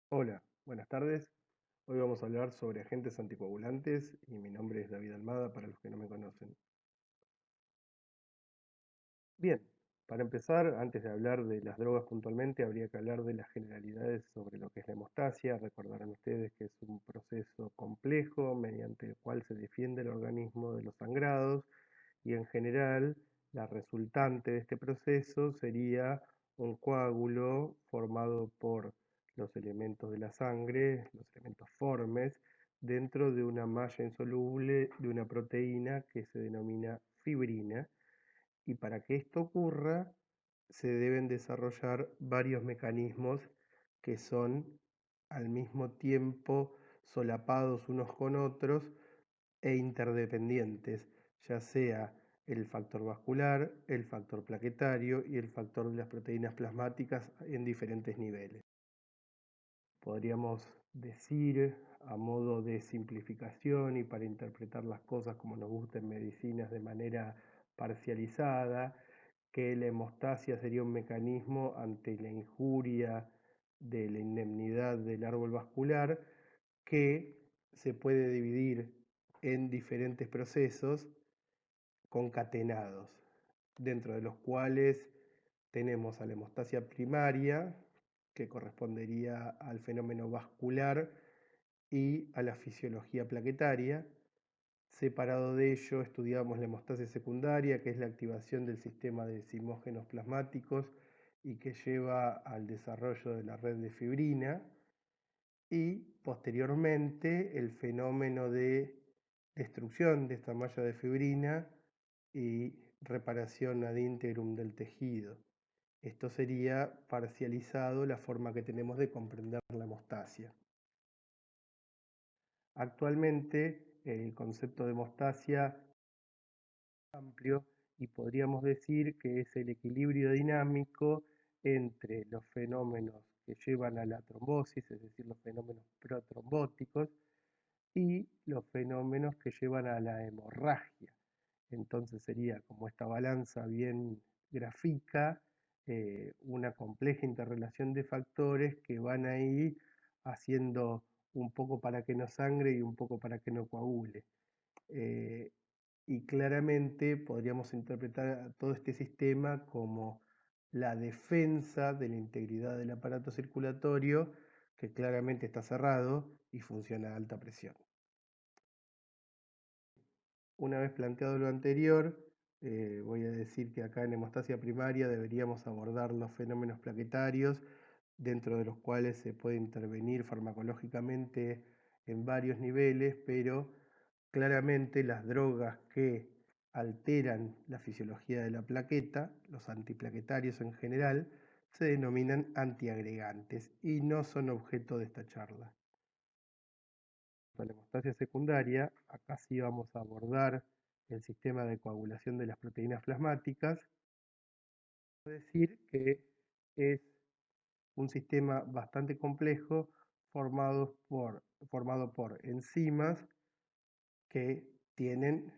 Hola, buenas tardes. Hoy vamos a hablar sobre agentes anticoagulantes y mi nombre es David Almada para los que no me conocen. Bien, para empezar, antes de hablar de las drogas puntualmente, habría que hablar de las generalidades sobre lo que es la hemostasia. Recordarán ustedes que es un proceso complejo mediante el cual se defiende el organismo de los sangrados y en general la resultante de este proceso sería un coágulo formado por los elementos de la sangre, los elementos formes, dentro de una malla insoluble de una proteína que se denomina fibrina. Y para que esto ocurra, se deben desarrollar varios mecanismos que son al mismo tiempo solapados unos con otros e interdependientes, ya sea el factor vascular, el factor plaquetario y el factor de las proteínas plasmáticas en diferentes niveles. Podríamos decir, a modo de simplificación y para interpretar las cosas como nos gusta en medicinas de manera parcializada, que la hemostasia sería un mecanismo ante la injuria de la indemnidad del árbol vascular que se puede dividir en diferentes procesos concatenados, dentro de los cuales tenemos a la hemostasia primaria, que correspondería al fenómeno vascular y a la fisiología plaquetaria. Separado de ello, estudiamos la hemostasia secundaria, que es la activación del sistema de zimógenos plasmáticos y que lleva al desarrollo de la red de fibrina. Y posteriormente el fenómeno de destrucción de esta malla de fibrina y reparación ad integrum del tejido. Esto sería parcializado la forma que tenemos de comprender la hemostasia. Actualmente el concepto de hemostasia es amplio y podríamos decir que es el equilibrio dinámico entre los fenómenos que llevan a la trombosis, es decir, los fenómenos protrombóticos, y los fenómenos que llevan a la hemorragia. Entonces sería como esta balanza bien gráfica, una compleja interrelación de factores que van a ir haciendo un poco para que no sangre y un poco para que no coagule. Eh, y claramente podríamos interpretar todo este sistema como la defensa de la integridad del aparato circulatorio, que claramente está cerrado y funciona a alta presión. Una vez planteado lo anterior, voy a decir que acá en hemostasia primaria deberíamos abordar los fenómenos plaquetarios, dentro de los cuales se puede intervenir farmacológicamente en varios niveles, pero claramente las drogas que alteran la fisiología de la plaqueta, los antiplaquetarios en general, se denominan antiagregantes y no son objeto de esta charla. La hemostasia secundaria, acá sí vamos a abordar el sistema de coagulación de las proteínas plasmáticas. Puedo decir que es un sistema bastante complejo formado por enzimas que tienen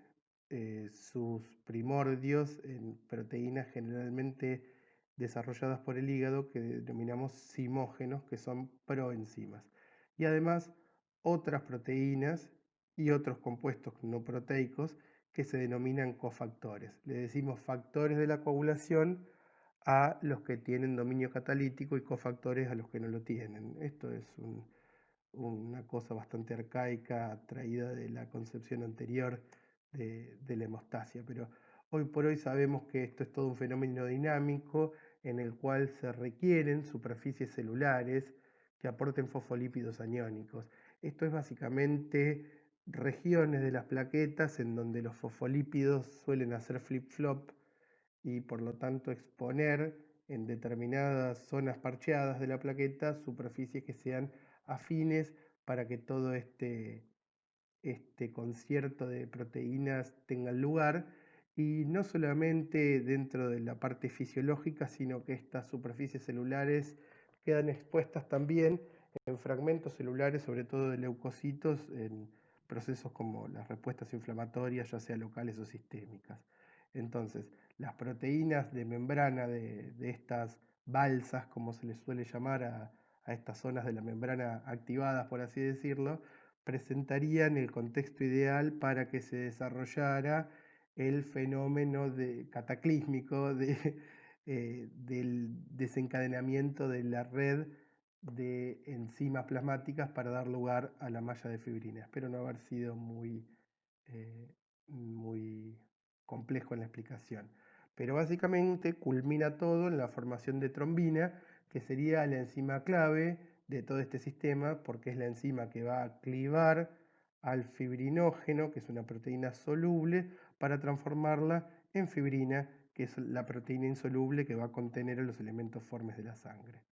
sus primordios en proteínas generalmente desarrolladas por el hígado que denominamos zimógenos, que son proenzimas. Y además otras proteínas y otros compuestos no proteicos que se denominan cofactores. Le decimos factores de la coagulación a los que tienen dominio catalítico y cofactores a los que no lo tienen. Esto es una cosa bastante arcaica traída de la concepción anterior de la hemostasia, pero hoy por hoy sabemos que esto es todo un fenómeno dinámico en el cual se requieren superficies celulares que aporten fosfolípidos aniónicos. Esto es básicamente regiones de las plaquetas en donde los fosfolípidos suelen hacer flip-flop y por lo tanto exponer en determinadas zonas parcheadas de la plaqueta superficies que sean afines para que todo este concierto de proteínas tenga lugar y no solamente dentro de la parte fisiológica, sino que estas superficies celulares quedan expuestas también en fragmentos celulares, sobre todo de leucocitos, en procesos como las respuestas inflamatorias, ya sea locales o sistémicas. Entonces, las proteínas de membrana de estas balsas, como se les suele llamar a a estas zonas de la membrana activadas, por así decirlo, presentarían el contexto ideal para que se desarrollara el fenómeno cataclísmico del desencadenamiento de la red de enzimas plasmáticas para dar lugar a la malla de fibrina. Espero no haber sido eh, muy complejo en la explicación. Pero básicamente culmina todo en la formación de trombina, que sería la enzima clave de todo este sistema, porque es la enzima que va a clivar al fibrinógeno, que es una proteína soluble, para transformarla en fibrina, que es la proteína insoluble que va a contener a los elementos formes de la sangre.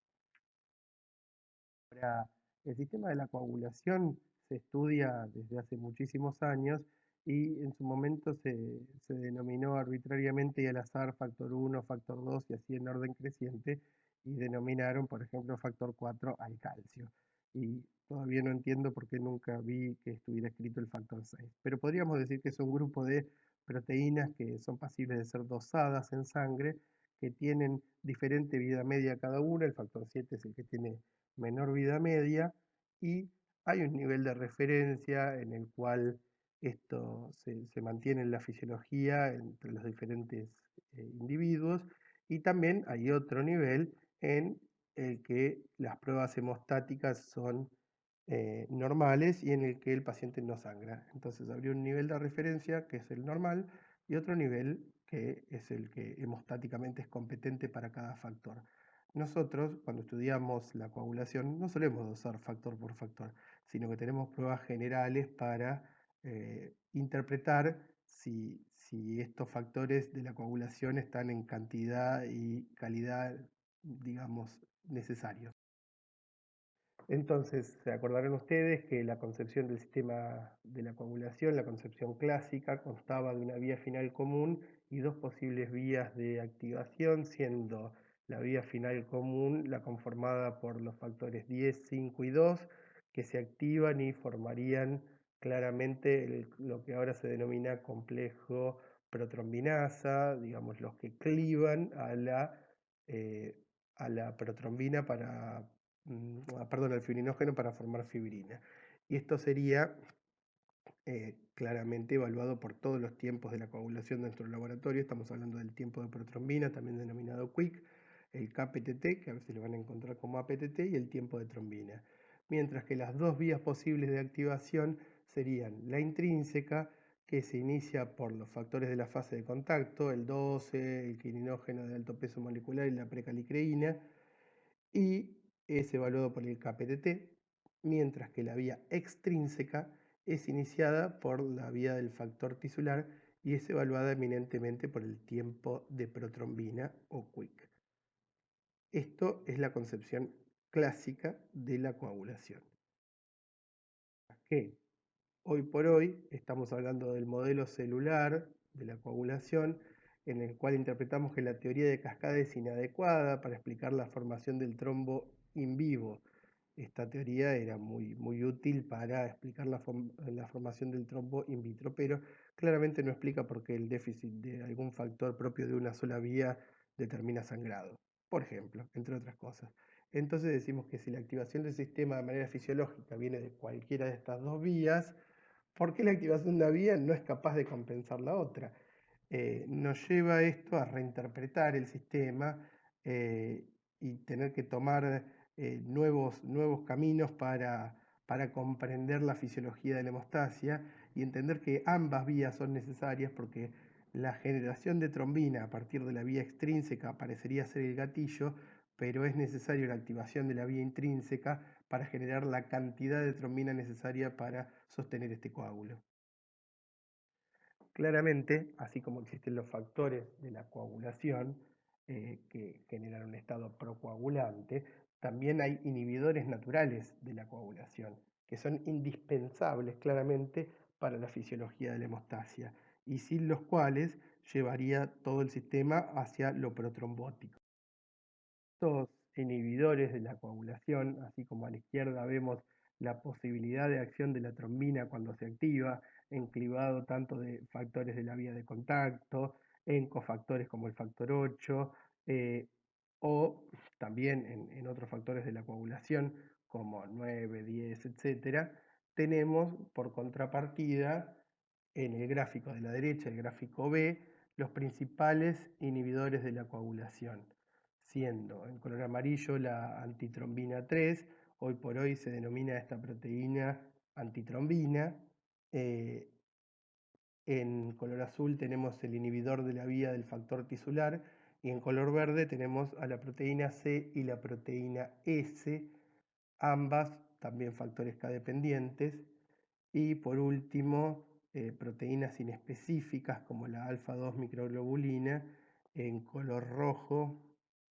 Ahora, el sistema de la coagulación se estudia desde hace muchísimos años y en su momento se denominó arbitrariamente y al azar factor 1, factor 2 y así en orden creciente y denominaron, por ejemplo, factor 4 al calcio. Y todavía no entiendo por qué nunca vi que estuviera escrito el factor 6. Pero podríamos decir que es un grupo de proteínas que son pasibles de ser dosadas en sangre, que tienen diferente vida media cada una. El factor 7 es el que tiene menor vida media y hay un nivel de referencia en el cual esto se mantiene en la fisiología entre los diferentes individuos y también hay otro nivel en el que las pruebas hemostáticas son normales y en el que el paciente no sangra. Entonces habría un nivel de referencia que es el normal y otro nivel que es el que hemostáticamente es competente para cada factor. Nosotros, cuando estudiamos la coagulación, no solemos dosar factor por factor, sino que tenemos pruebas generales para interpretar si estos factores de la coagulación están en cantidad y calidad, digamos, necesarios. Entonces, se acordarán ustedes que la concepción del sistema de la coagulación, la concepción clásica, constaba de una vía final común y dos posibles vías de activación, siendo la vía final común la conformada por los factores 10, 5 y 2, que se activan y formarían claramente lo que ahora se denomina complejo protrombinasa, digamos, los que clivan eh, a la protrombina perdón, al fibrinógeno para formar fibrina. Y esto sería claramente evaluado por todos los tiempos de la coagulación de nuestro laboratorio. Estamos hablando del tiempo de protrombina, también denominado quick, el KPTT, que a veces lo van a encontrar como APTT, y el tiempo de trombina. Mientras que las dos vías posibles de activación serían la intrínseca, que se inicia por los factores de la fase de contacto, el 12, el quininógeno de alto peso molecular y la precalicreína, y es evaluado por el KPTT, mientras que la vía extrínseca es iniciada por la vía del factor tisular y es evaluada eminentemente por el tiempo de protrombina o quick. Esto es la concepción clásica de la coagulación. Que hoy por hoy estamos hablando del modelo celular de la coagulación, en el cual interpretamos que la teoría de cascada es inadecuada para explicar la formación del trombo in vivo. Esta teoría era muy útil para explicar la formación del trombo in vitro, pero claramente no explica por qué el déficit de algún factor propio de una sola vía determina sangrado, por ejemplo, entre otras cosas. Entonces decimos que si la activación del sistema de manera fisiológica viene de cualquiera de estas dos vías, ¿por qué la activación de una vía no es capaz de compensar la otra? Nos lleva esto a reinterpretar el sistema y tener que tomar nuevos caminos para comprender la fisiología de la hemostasia y entender que ambas vías son necesarias porque la generación de trombina a partir de la vía extrínseca parecería ser el gatillo, pero es necesaria la activación de la vía intrínseca para generar la cantidad de trombina necesaria para sostener este coágulo. Claramente, así como existen los factores de la coagulación que generan un estado procoagulante, también hay inhibidores naturales de la coagulación, que son indispensables claramente para la fisiología de la hemostasia, y sin los cuales llevaría todo el sistema hacia lo protrombótico. Estos inhibidores de la coagulación, así como a la izquierda vemos la posibilidad de acción de la trombina cuando se activa, en clivado tanto de factores de la vía de contacto, en cofactores como el factor 8, o también en otros factores de la coagulación, como 9, 10, etcétera, tenemos por contrapartida en el gráfico de la derecha, el gráfico B, los principales inhibidores de la coagulación, siendo en color amarillo la antitrombina 3, hoy por hoy se denomina esta proteína antitrombina. En color azul tenemos el inhibidor de la vía del factor tisular y en color verde tenemos a la proteína C y la proteína S, ambas también factores K dependientes. Y por último, proteínas inespecíficas como la alfa-2 microglobulina en color rojo.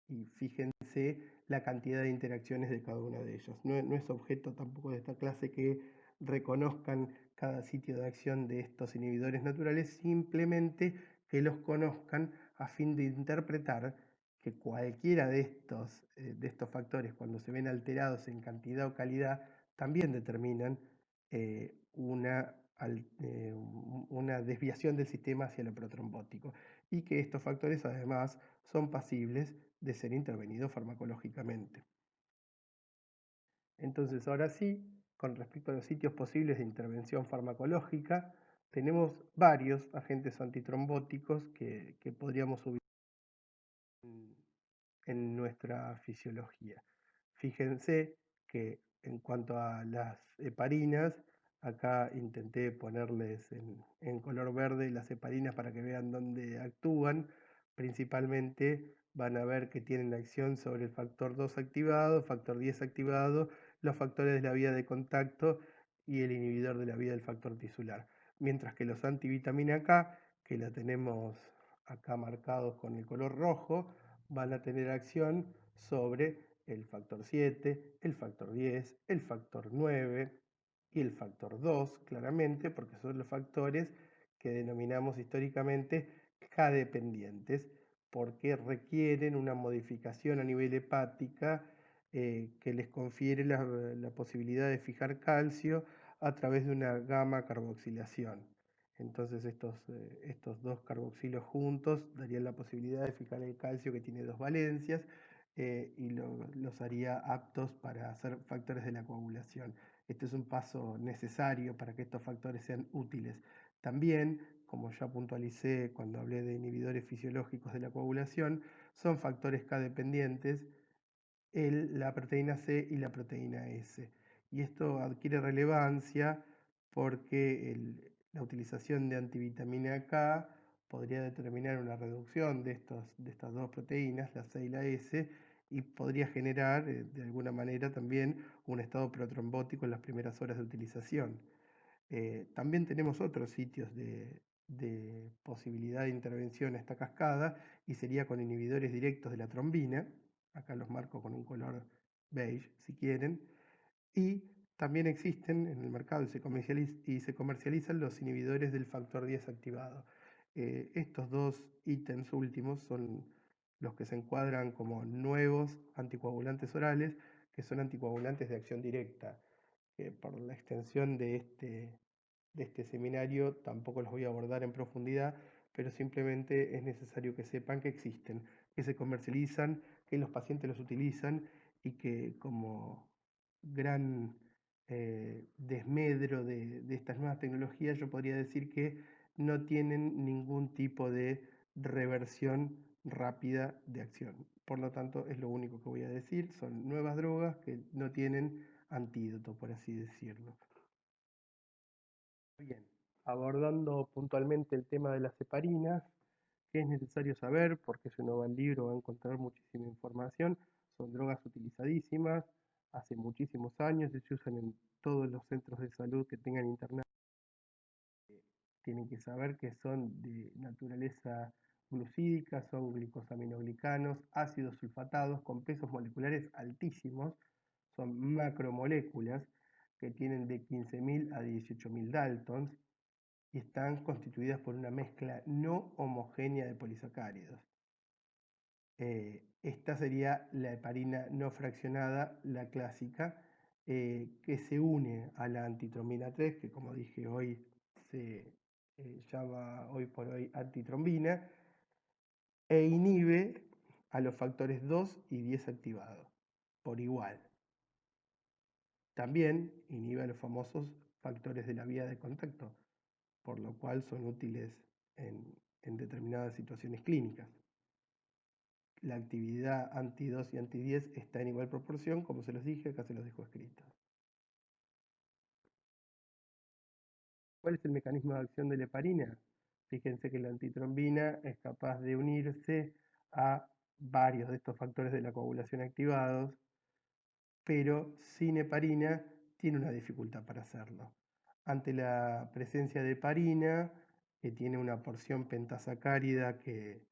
Y fíjense la cantidad de interacciones de cada una de ellas. No es objeto tampoco de esta clase que reconozcan cada sitio de acción de estos inhibidores naturales, simplemente que los conozcan a fin de interpretar que cualquiera de estos factores, cuando se ven alterados en cantidad o calidad, también determinan una, una desviación del sistema hacia lo protrombótico y que estos factores además son pasibles de ser intervenidos farmacológicamente. Entonces, ahora sí, con respecto a los sitios posibles de intervención farmacológica, tenemos varios agentes antitrombóticos que podríamos ubicar en nuestra fisiología. Fíjense que en cuanto a las heparinas, acá intenté ponerles en color verde las heparinas para que vean dónde actúan. Principalmente van a ver que tienen acción sobre el factor 2 activado, factor 10 activado, los factores de la vía de contacto y el inhibidor de la vía del factor tisular. Mientras que los antivitamina K, que la tenemos acá marcados con el color rojo, van a tener acción sobre el factor 7, el factor 10, el factor 9 y el factor 2, claramente, porque son los factores que denominamos históricamente K-dependientes, porque requieren una modificación a nivel hepática que les confiere la posibilidad de fijar calcio a través de una gamma carboxilación. Entonces estos dos carboxilos juntos darían la posibilidad de fijar el calcio que tiene dos valencias y los haría aptos para ser factores de la coagulación. Este es un paso necesario para que estos factores sean útiles. También, como ya puntualicé cuando hablé de inhibidores fisiológicos de la coagulación, son factores K dependientes la proteína C y la proteína S. Y esto adquiere relevancia porque la utilización de antivitamina K podría determinar una reducción de estas dos proteínas, la C y la S, y podría generar de alguna manera también un estado protrombótico en las primeras horas de utilización. También tenemos otros sitios de posibilidad de intervención a esta cascada y sería con inhibidores directos de la trombina, acá los marco con un color beige si quieren, y también existen en el mercado y se comercializan los inhibidores del factor 10 activado. Estos dos ítems últimos son los que se encuadran como nuevos anticoagulantes orales, que son anticoagulantes de acción directa. Por la extensión de este seminario tampoco los voy a abordar en profundidad, pero simplemente es necesario que sepan que existen, que se comercializan, que los pacientes los utilizan y que como gran desmedro de estas nuevas tecnologías yo podría decir que no tienen ningún tipo de reversión rápida de acción. Por lo tanto, es lo único que voy a decir, son nuevas drogas que no tienen antídoto, por así decirlo. Bien, abordando puntualmente el tema de las heparinas, ¿qué es necesario saber? Porque si uno va al libro va a encontrar muchísima información. Son drogas utilizadísimas hace muchísimos años y se usan en todos los centros de salud que tengan internet. Tienen que saber que son de naturaleza glucídica, son glicosaminoglicanos, ácidos sulfatados con pesos moleculares altísimos, son macromoléculas que tienen de 15.000 a 18.000 Daltons y están constituidas por una mezcla no homogénea de polisacáridos. Esta sería la heparina no fraccionada, la clásica, que se une a la antitrombina 3, que como dije hoy se llama hoy por hoy antitrombina, e inhibe a los factores 2 y 10 activados, por igual. También inhibe a los famosos factores de la vía de contacto, por lo cual son útiles en determinadas situaciones clínicas. La actividad anti-2 y anti-10 está en igual proporción, como se los dije, acá se los dejo escritos. ¿Cuál es el mecanismo de acción de la heparina? Fíjense que la antitrombina es capaz de unirse a varios de estos factores de la coagulación activados, pero sin heparina tiene una dificultad para hacerlo. Ante la presencia de heparina, que tiene una porción pentasacárida que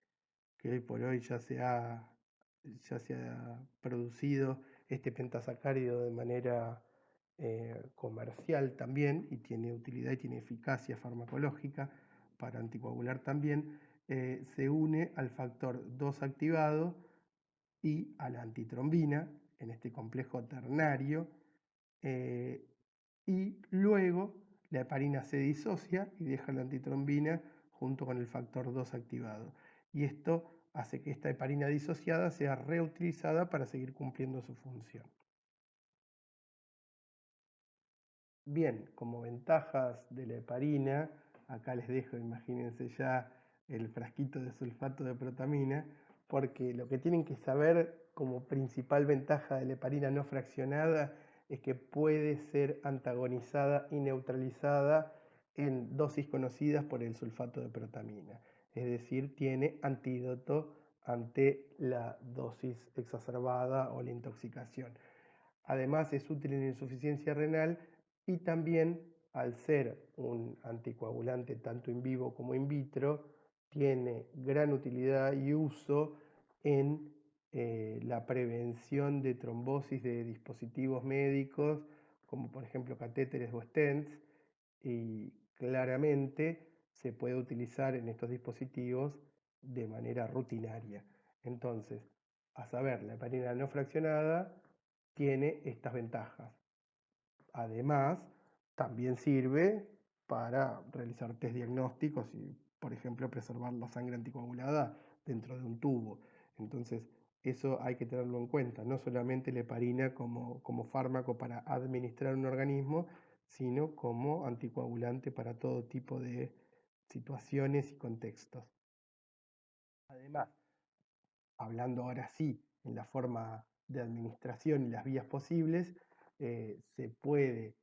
hoy por hoy ya se ha producido este pentasacárido de manera comercial también, y tiene utilidad y tiene eficacia farmacológica para anticoagular también, se une al factor 2 activado y a la antitrombina en este complejo ternario, eh, y luego la heparina se disocia y deja la antitrombina junto con el factor 2 activado. Y esto hace que esta heparina disociada sea reutilizada para seguir cumpliendo su función. Bien, como ventajas de la heparina, acá les dejo, imagínense ya el frasquito de sulfato de protamina, porque lo que tienen que saber como principal ventaja de la heparina no fraccionada es que puede ser antagonizada y neutralizada en dosis conocidas por el sulfato de protamina. Es decir, tiene antídoto ante la dosis exacerbada o la intoxicación. Además es útil en insuficiencia renal y también al ser un anticoagulante tanto in vivo como in vitro, tiene gran utilidad y uso en la prevención de trombosis de dispositivos médicos, como por ejemplo catéteres o stents, y claramente se puede utilizar en estos dispositivos de manera rutinaria. Entonces, a saber, la heparina no fraccionada tiene estas ventajas. Además, también sirve para realizar test diagnósticos y, por ejemplo, preservar la sangre anticoagulada dentro de un tubo. Entonces, eso hay que tenerlo en cuenta, no solamente la heparina como fármaco para administrar un organismo, sino como anticoagulante para todo tipo de situaciones y contextos. Además, hablando ahora sí en la forma de administración y las vías posibles, se puede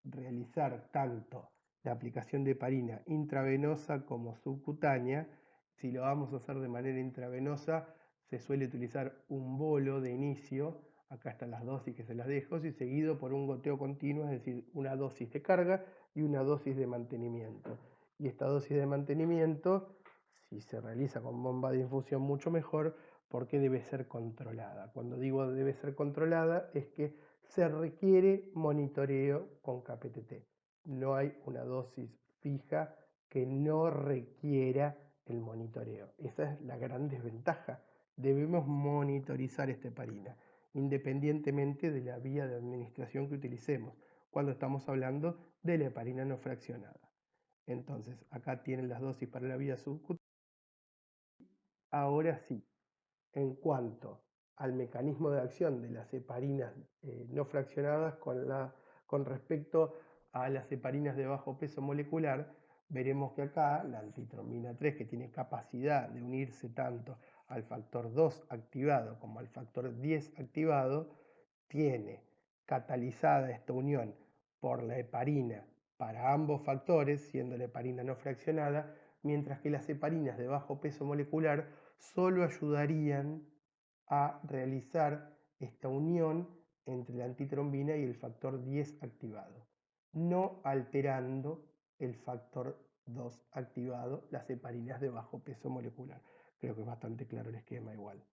realizar tanto la aplicación de heparina intravenosa como subcutánea. Si lo vamos a hacer de manera intravenosa, se suele utilizar un bolo de inicio, acá están las dosis que se las dejo, y seguido por un goteo continuo, es decir, una dosis de carga y una dosis de mantenimiento. Y esta dosis de mantenimiento, si se realiza con bomba de infusión, mucho mejor, porque debe ser controlada. Cuando digo debe ser controlada es que se requiere monitoreo con KPTT. No hay una dosis fija que no requiera el monitoreo. Esa es la gran desventaja. Debemos monitorizar esta heparina, independientemente de la vía de administración que utilicemos, cuando estamos hablando de la heparina no fraccionada. Entonces, acá tienen las dosis para la vía subcutánea. Ahora sí, en cuanto al mecanismo de acción de las heparinas no fraccionadas con respecto a las heparinas de bajo peso molecular, veremos que acá la antitrombina 3, que tiene capacidad de unirse tanto al factor 2 activado como al factor 10 activado, tiene catalizada esta unión por la heparina para ambos factores, siendo la heparina no fraccionada, mientras que las heparinas de bajo peso molecular solo ayudarían a realizar esta unión entre la antitrombina y el factor 10 activado, no alterando el factor 2 activado, las heparinas de bajo peso molecular. Creo que es bastante claro el esquema igual.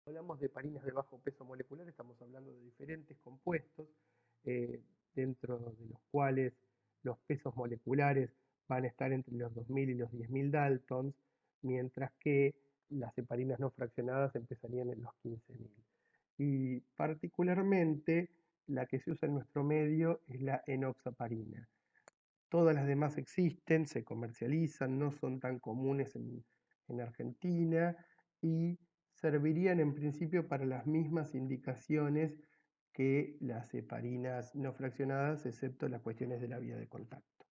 Hablamos de heparinas de bajo peso molecular, estamos hablando de diferentes compuestos, eh, dentro de los cuales los pesos moleculares van a estar entre los 2000 y los 10.000 Daltons, mientras que las heparinas no fraccionadas empezarían en los 15.000. Y particularmente la que se usa en nuestro medio es la enoxaparina. Todas las demás existen, se comercializan, no son tan comunes en Argentina, y servirían en principio para las mismas indicaciones que las heparinas no fraccionadas, excepto las cuestiones de la vía de contacto.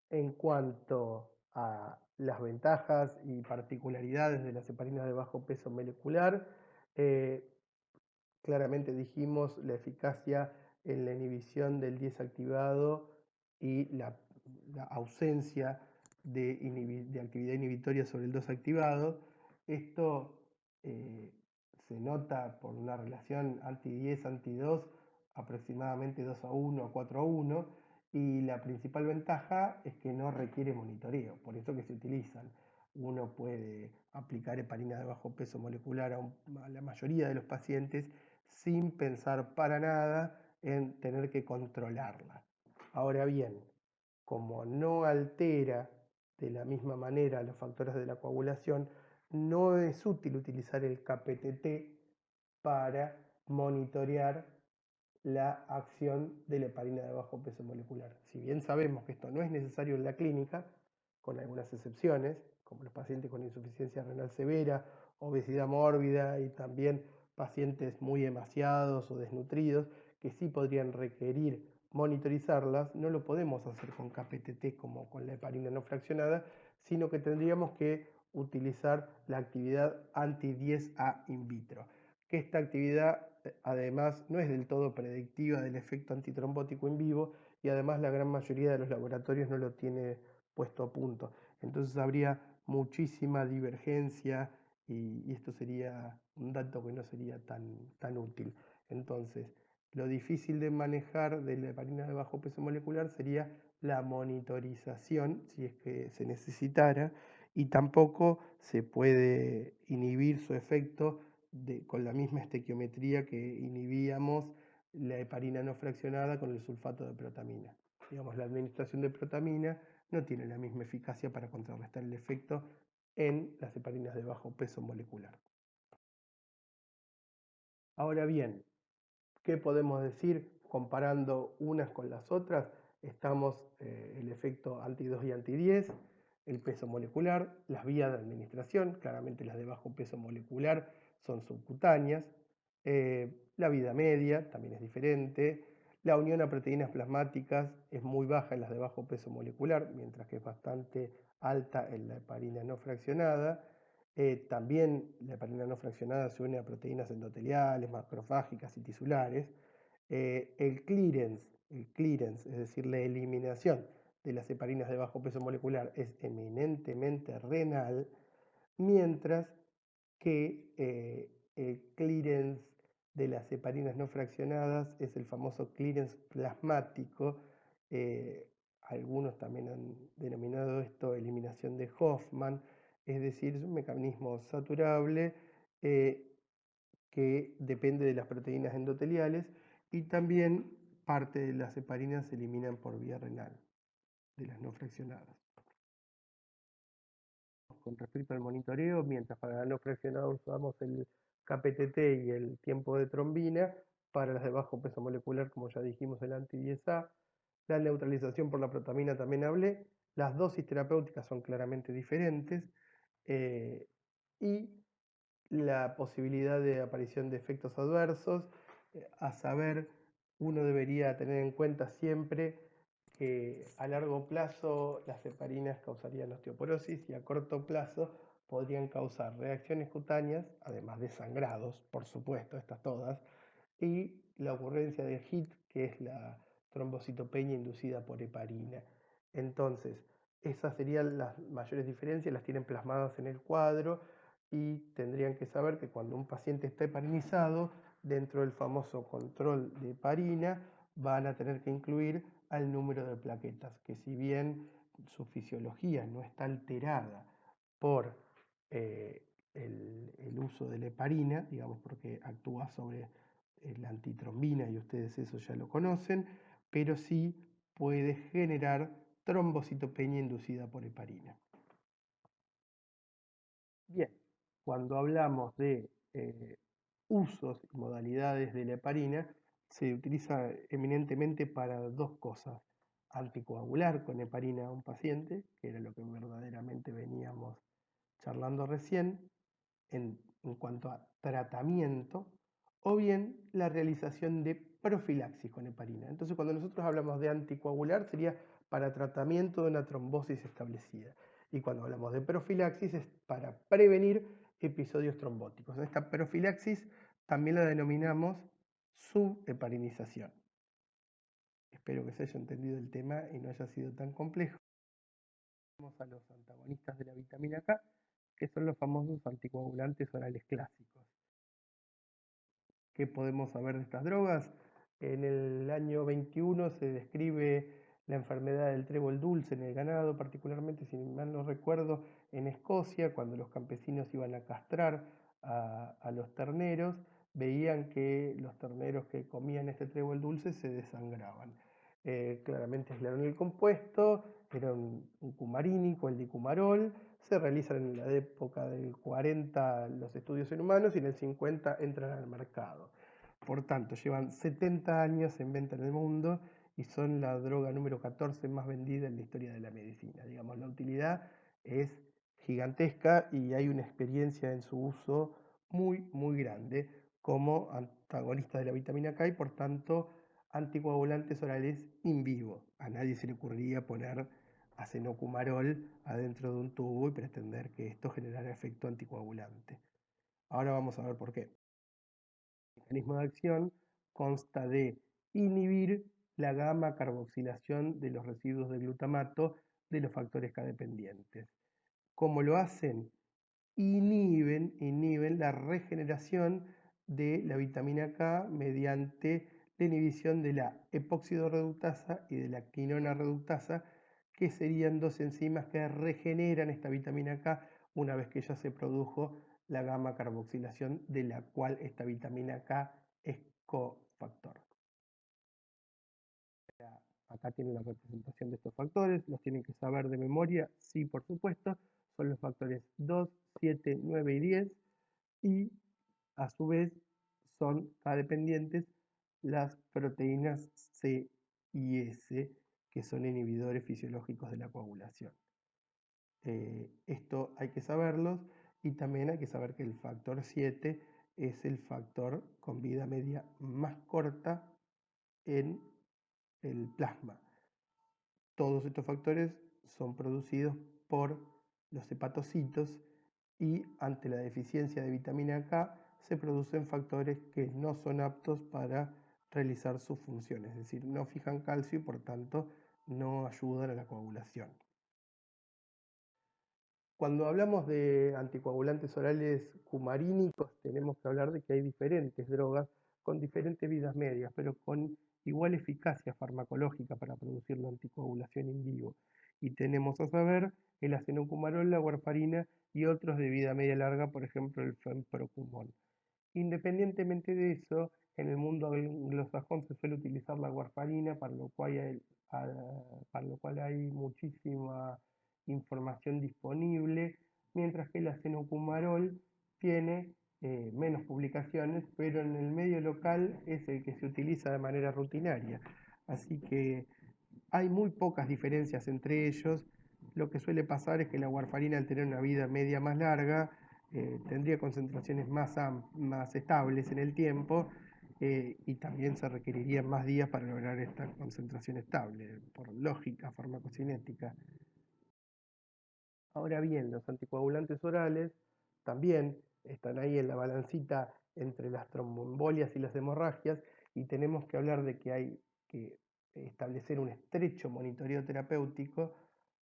En cuanto a las ventajas y particularidades de las heparinas de bajo peso molecular, eh, claramente dijimos la eficacia en la inhibición del 10 activado y la ausencia de actividad inhibitoria sobre el 2 activado. Esto eh, se nota por una relación anti-10, anti-2, aproximadamente 2:1 o 4:1, y la principal ventaja es que no requiere monitoreo, por eso que se utilizan. Uno puede aplicar heparina de bajo peso molecular a la mayoría de los pacientes sin pensar para nada en tener que controlarla. Ahora bien, como no altera de la misma manera los factores de la coagulación, no es útil utilizar el KPTT para monitorear la acción de la heparina de bajo peso molecular. Si bien sabemos que esto no es necesario en la clínica, con algunas excepciones, como los pacientes con insuficiencia renal severa, obesidad mórbida y también pacientes muy emaciados o desnutridos, que sí podrían requerir monitorizarlas, no lo podemos hacer con KPTT como con la heparina no fraccionada, sino que tendríamos que utilizar la actividad anti-10A in vitro, que esta actividad además no es del todo predictiva del efecto antitrombótico en vivo y además la gran mayoría de los laboratorios no lo tiene puesto a punto. Entonces habría muchísima divergencia y esto sería un dato que no sería tan útil. Entonces, lo difícil de manejar de la heparina de bajo peso molecular sería la monitorización, si es que se necesitara, y tampoco se puede inhibir su efecto con la misma estequiometría que inhibíamos la heparina no fraccionada con el sulfato de protamina. Digamos, la administración de protamina no tiene la misma eficacia para contrarrestar el efecto en las heparinas de bajo peso molecular. Ahora bien, ¿qué podemos decir comparando unas con las otras? Estamos el efecto anti-2 y anti-10, el peso molecular, las vías de administración, claramente las de bajo peso molecular son subcutáneas, la vida media también es diferente, la unión a proteínas plasmáticas es muy baja en las de bajo peso molecular, mientras que es bastante alta en la heparina no fraccionada. También la heparina no fraccionada se une a proteínas endoteliales, macrofágicas y tisulares. El clearance, es decir, la eliminación de las heparinas de bajo peso molecular es eminentemente renal, mientras que el clearance de las heparinas no fraccionadas es el famoso clearance plasmático. eh, Algunos también han denominado esto eliminación de Hoffman, es decir, es un mecanismo saturable que depende de las proteínas endoteliales y también parte de las heparinas se eliminan por vía renal, de las no fraccionadas. Con respecto al monitoreo, mientras para la no fraccionada usamos el KPTT y el tiempo de trombina, para las de bajo peso molecular, como ya dijimos, el anti-10A, la neutralización por la protamina también hablé, las dosis terapéuticas son claramente diferentes eh, y la posibilidad de aparición de efectos adversos, a saber, uno debería tener en cuenta siempre que a largo plazo las heparinas causarían osteoporosis y a corto plazo podrían causar reacciones cutáneas, además de sangrados, por supuesto, estas todas, y la ocurrencia de HIT, que es la trombocitopenia inducida por heparina. Entonces, esas serían las mayores diferencias, las tienen plasmadas en el cuadro y tendrían que saber que cuando un paciente está heparinizado, dentro del famoso control de heparina, van a tener que incluir al número de plaquetas, que si bien su fisiología no está alterada por el uso de la heparina, digamos porque actúa sobre la antitrombina y ustedes eso ya lo conocen, pero sí puede generar trombocitopenia inducida por heparina. Bien, cuando hablamos de usos y modalidades de la heparina, se utiliza eminentemente para dos cosas: anticoagular con heparina a un paciente, que era lo que verdaderamente veníamos charlando recién, en cuanto a tratamiento, o bien la realización de profilaxis con heparina. Entonces, cuando nosotros hablamos de anticoagular, sería para tratamiento de una trombosis establecida. Y cuando hablamos de profilaxis, es para prevenir episodios trombóticos. Esta profilaxis también la denominamos subheparinización. Espero que se haya entendido el tema y no haya sido tan complejo. Vamos a los antagonistas de la vitamina K, que son los famosos anticoagulantes orales clásicos. ¿Qué podemos saber de estas drogas? En el año 21 se describe la enfermedad del trébol dulce en el ganado, particularmente, si mal no recuerdo, en Escocia, cuando los campesinos iban a castrar a los terneros, veían que los terneros que comían este trébol dulce se desangraban. Claramente aislaron el compuesto, era un cumarínico, el dicumarol. Se realizan en la época del 40 los estudios en humanos y en el 50 entran al mercado. Por tanto, llevan 70 años en venta en el mundo y son la droga número 14 más vendida en la historia de la medicina. Digamos, la utilidad es gigantesca y hay una experiencia en su uso muy, muy grande como antagonista de la vitamina K y por tanto anticoagulantes orales in vivo. A nadie se le ocurriría poner acenocumarol adentro de un tubo y pretender que esto generara efecto anticoagulante. Ahora vamos a ver por qué. El mecanismo de acción consta de inhibir la gamma carboxilación de los residuos de glutamato de los factores K dependientes. ¿Cómo lo hacen? Inhiben la regeneración de la vitamina K mediante la inhibición de la epóxido-reductasa y de la quinona reductasa, que serían dos enzimas que regeneran esta vitamina K una vez que ya se produjo la gamma carboxilación de la cual esta vitamina K es cofactor. Acá tienen la representación de estos factores, los tienen que saber de memoria, sí, por supuesto, son los factores 2, 7, 9 y 10, y a su vez son K-dependientes las proteínas C y S, que son inhibidores fisiológicos de la coagulación. Esto hay que saberlos y también hay que saber que el factor 7 es el factor con vida media más corta en el plasma. Todos estos factores son producidos por los hepatocitos y ante la deficiencia de vitamina K se producen factores que no son aptos para realizar sus funciones, es decir, no fijan calcio y por tanto no ayudan a la coagulación. Cuando hablamos de anticoagulantes orales cumarínicos, tenemos que hablar de que hay diferentes drogas con diferentes vidas medias, pero con igual eficacia farmacológica para producir la anticoagulación in vivo. Y tenemos a saber el acenocumarol, la warfarina y otros de vida media larga, por ejemplo el fenprocumol. Independientemente de eso, en el mundo anglosajón se suele utilizar la warfarina, para lo cual hay muchísima información disponible, mientras que el acenocumarol tiene menos publicaciones, pero en el medio local es el que se utiliza de manera rutinaria. Así que hay muy pocas diferencias entre ellos. Lo que suele pasar es que la warfarina, al tener una vida media más larga, tendría concentraciones más estables en el tiempo y también se requerirían más días para lograr esta concentración estable, por lógica farmacocinética. Ahora bien, los anticoagulantes orales también están ahí en la balancita entre las tromboembolias y las hemorragias y tenemos que hablar de que hay que establecer un estrecho monitoreo terapéutico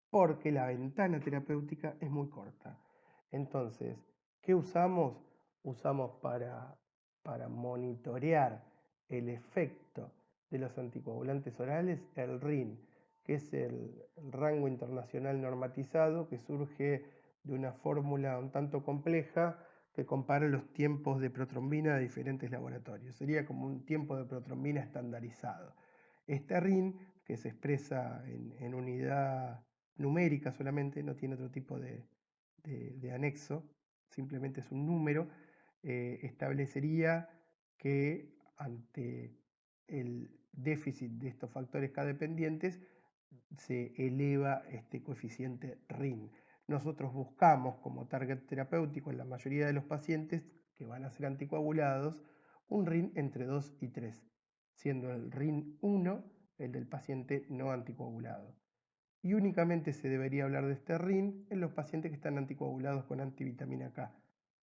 porque la ventana terapéutica es muy corta. Entonces, ¿qué usamos? Usamos para monitorear el efecto de los anticoagulantes orales el RIN, que es el rango internacional normatizado que surge de una fórmula un tanto compleja que compara los tiempos de protrombina de diferentes laboratorios. Sería como un tiempo de protrombina estandarizado. Este RIN, que se expresa en unidad numérica solamente, no tiene otro tipo de anexo, simplemente es un número, establecería que ante el déficit de estos factores K dependientes se eleva este coeficiente RIN. nosotros buscamos como target terapéutico en la mayoría de los pacientes que van a ser anticoagulados un RIN entre 2 y 3, siendo el RIN 1 el del paciente no anticoagulado. Y únicamente se debería hablar de este RIN en los pacientes que están anticoagulados con antivitamina K,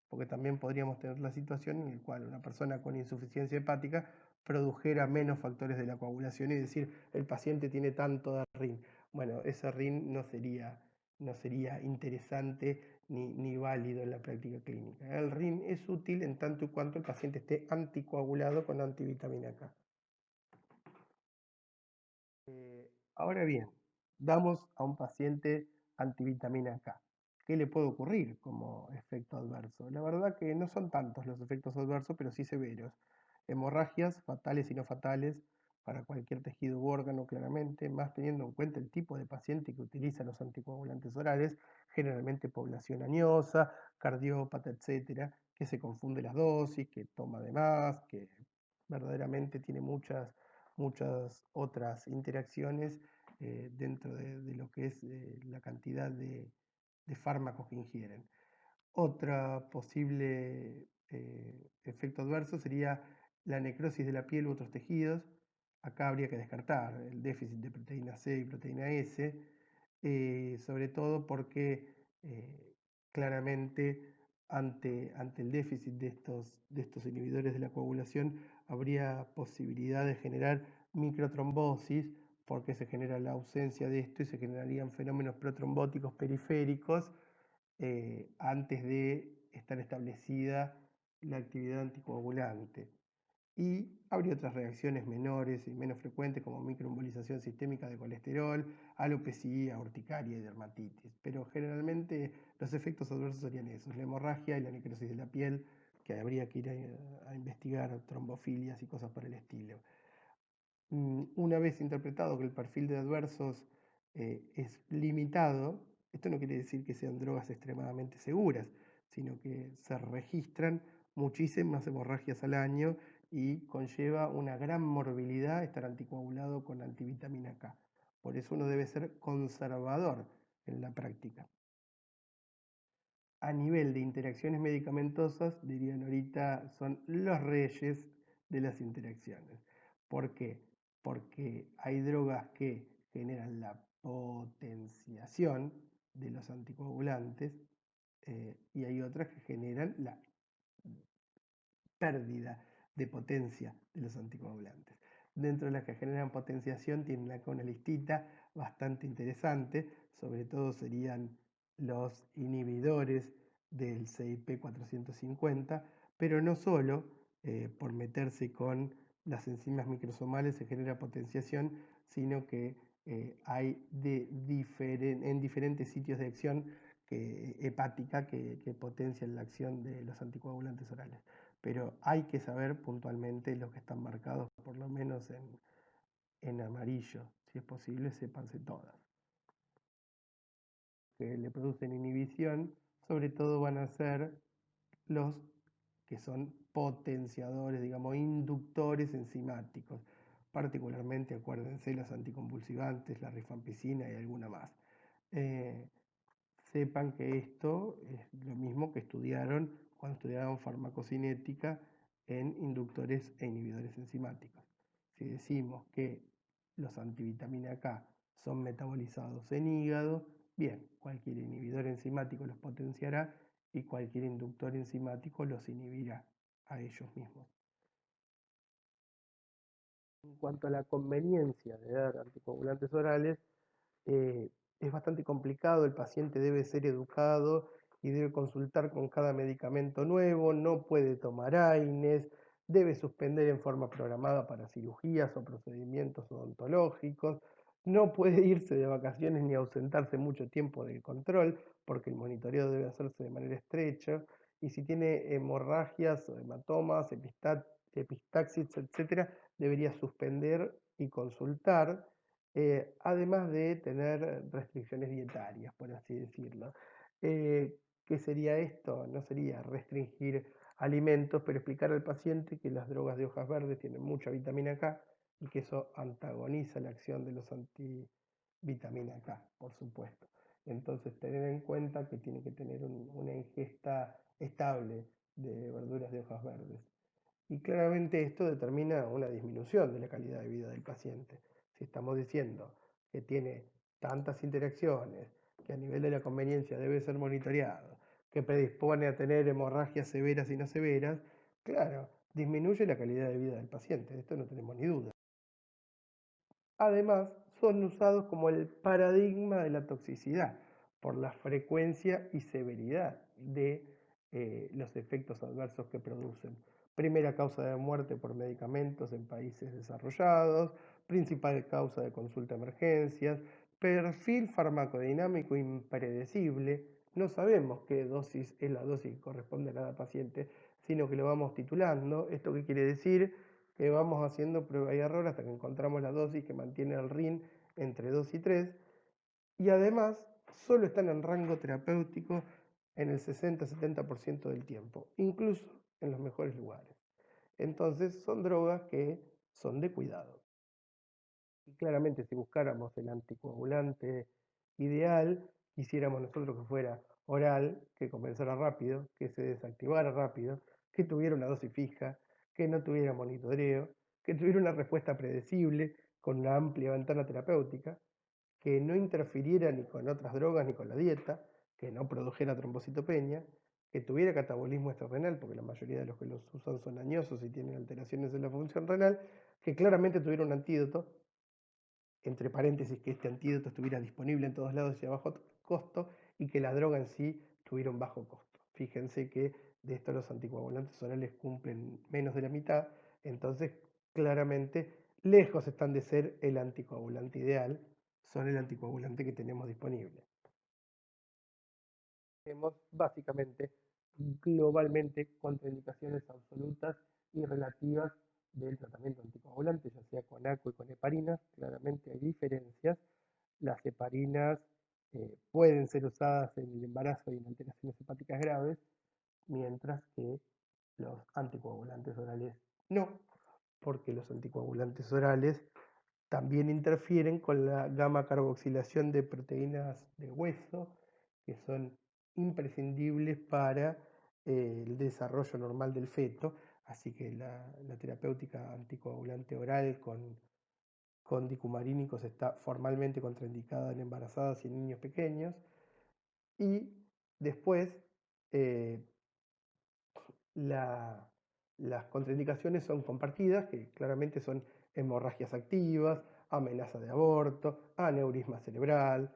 porque también podríamos tener la situación en la cual una persona con insuficiencia hepática produjera menos factores de la coagulación y decir, el paciente tiene tanto de RIN. Bueno, ese RIN no sería interesante ni válido en la práctica clínica. El RIN es útil en tanto y cuanto el paciente esté anticoagulado con antivitamina K. Ahora bien, damos a un paciente antivitamina K. ¿Qué le puede ocurrir como efecto adverso? La verdad que no son tantos los efectos adversos, pero sí severos. Hemorragias fatales y no fatales para cualquier tejido u órgano, claramente, más teniendo en cuenta el tipo de paciente que utiliza los anticoagulantes orales, generalmente población añosa, cardiópata, etcétera, que se confunde las dosis, que toma de más, que verdaderamente tiene muchas otras interacciones dentro de lo que es la cantidad de fármacos que ingieren. Otra posible efecto adverso sería la necrosis de la piel u otros tejidos. Acá habría que descartar el déficit de proteína C y proteína S, sobre todo porque claramente ante el déficit de estos inhibidores de la coagulación habría posibilidad de generar microtrombosis porque se genera la ausencia de esto y se generarían fenómenos protrombóticos periféricos antes de estar establecida la actividad anticoagulante. Y habría otras reacciones menores y menos frecuentes como microembolización sistémica de colesterol, alopecia, urticaria y dermatitis. Pero generalmente los efectos adversos serían esos, la hemorragia y la necrosis de la piel, que habría que ir a investigar trombofilias y cosas por el estilo. Una vez interpretado que el perfil de adversos es limitado, esto no quiere decir que sean drogas extremadamente seguras, sino que se registran muchísimas hemorragias al año y conlleva una gran morbilidad estar anticoagulado con antivitamina K. Por eso uno debe ser conservador en la práctica. A nivel de interacciones medicamentosas, dirían ahorita, son los reyes de las interacciones. ¿Por qué? Porque hay drogas que generan la potenciación de los anticoagulantes y hay otras que generan la pérdida de potencia de los anticoagulantes. Dentro de las que generan potenciación tienen acá una listita bastante interesante, sobre todo serían los inhibidores del CIP450, pero no solo por meterse con las enzimas microsomales se genera potenciación, sino que hay en diferentes sitios de acción hepática que potencian la acción de los anticoagulantes orales. Pero hay que saber puntualmente los que están marcados, por lo menos en amarillo. Si es posible, sépanse todas. Que le producen inhibición, sobre todo van a ser los que son potenciadores, digamos, inductores enzimáticos. Particularmente, acuérdense, los anticonvulsivantes, la rifampicina y alguna más. Eh, Sepan que esto es lo mismo que estudiaron cuando estudiaban farmacocinética en inductores e inhibidores enzimáticos. Si decimos que los antivitamina K son metabolizados en hígado, bien, cualquier inhibidor enzimático los potenciará y cualquier inductor enzimático los inhibirá a ellos mismos. En cuanto a la conveniencia de dar anticoagulantes orales, eh, es bastante complicado, el paciente debe ser educado y debe consultar con cada medicamento nuevo, no puede tomar AINES, debe suspender en forma programada para cirugías o procedimientos odontológicos, no puede irse de vacaciones ni ausentarse mucho tiempo del control, porque el monitoreo debe hacerse de manera estrecha, y si tiene hemorragias o hematomas, epistaxis, etcétera, debería suspender y consultar además de tener restricciones dietarias, por así decirlo. ¿Qué sería esto? No sería restringir alimentos, pero explicar al paciente que las drogas de hojas verdes tienen mucha vitamina K y que eso antagoniza la acción de los antivitamina K, por supuesto. Entonces, tener en cuenta que tiene que tener una ingesta estable de verduras de hojas verdes. Y claramente esto determina una disminución de la calidad de vida del paciente. Si estamos diciendo que tiene tantas interacciones, que a nivel de la conveniencia debe ser monitoreado, que predispone a tener hemorragias severas y no severas, claro, disminuye la calidad de vida del paciente, de esto no tenemos ni duda. Además, son usados como el paradigma de la toxicidad por la frecuencia y severidad de los efectos adversos que producen. Primera causa de muerte por medicamentos en países desarrollados, principal causa de consulta a emergencias, perfil farmacodinámico impredecible. No sabemos qué dosis es la dosis que corresponde a cada paciente, sino que lo vamos titulando. ¿Esto qué quiere decir? Que vamos haciendo prueba y error hasta que encontramos la dosis que mantiene el RIN entre 2 y 3, y además solo están en rango terapéutico en el 60-70% del tiempo, incluso en los mejores lugares. Entonces son drogas que son de cuidado. Y claramente si buscáramos el anticoagulante ideal, quisiéramos nosotros que fuera oral, que comenzara rápido, que se desactivara rápido, que tuviera una dosis fija, que no tuviera monitoreo, que tuviera una respuesta predecible con una amplia ventana terapéutica, que no interfiriera ni con otras drogas ni con la dieta, que no produjera trombocitopenia, que tuviera catabolismo extrarrenal, porque la mayoría de los que los usan son añosos y tienen alteraciones en la función renal, que claramente tuviera un antídoto, entre paréntesis, que este antídoto estuviera disponible en todos lados y a bajo costo, y que la droga en sí tuviera un bajo costo. Fíjense que de esto los anticoagulantes orales cumplen menos de la mitad, entonces claramente lejos están de ser el anticoagulante ideal, son el anticoagulante que tenemos disponible. Tenemos básicamente, globalmente, contraindicaciones absolutas y relativas del tratamiento anticoagulante, ya sea con ACO y con heparinas. Claramente hay diferencias. Las heparinas pueden ser usadas en el embarazo y en alteraciones hepáticas graves, mientras que los anticoagulantes orales no, porque los anticoagulantes orales también interfieren con la gamma carboxilación de proteínas del hueso, que son imprescindibles para el desarrollo normal del feto, así que la terapéutica anticoagulante oral con dicumarínicos está formalmente contraindicada en embarazadas y en niños pequeños. Y después, eh, la- las contraindicaciones son compartidas, que claramente son hemorragias activas, amenaza de aborto, aneurisma cerebral,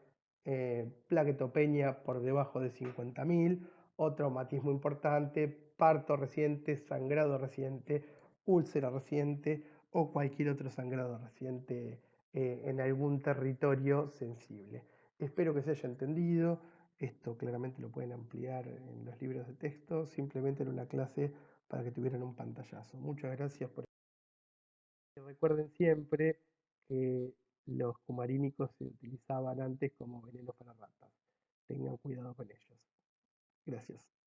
plaquetopenia por debajo de 50.000, o traumatismo importante, parto reciente, sangrado reciente, úlcera reciente o cualquier otro sangrado reciente en algún territorio sensible. Espero que se haya entendido. Esto claramente lo pueden ampliar en los libros de texto, simplemente en una clase para que tuvieran un pantallazo. Muchas gracias por... Y recuerden siempre que los cumarínicos se utilizaban antes como veneno para ratas. Tengan cuidado con ellos. Gracias.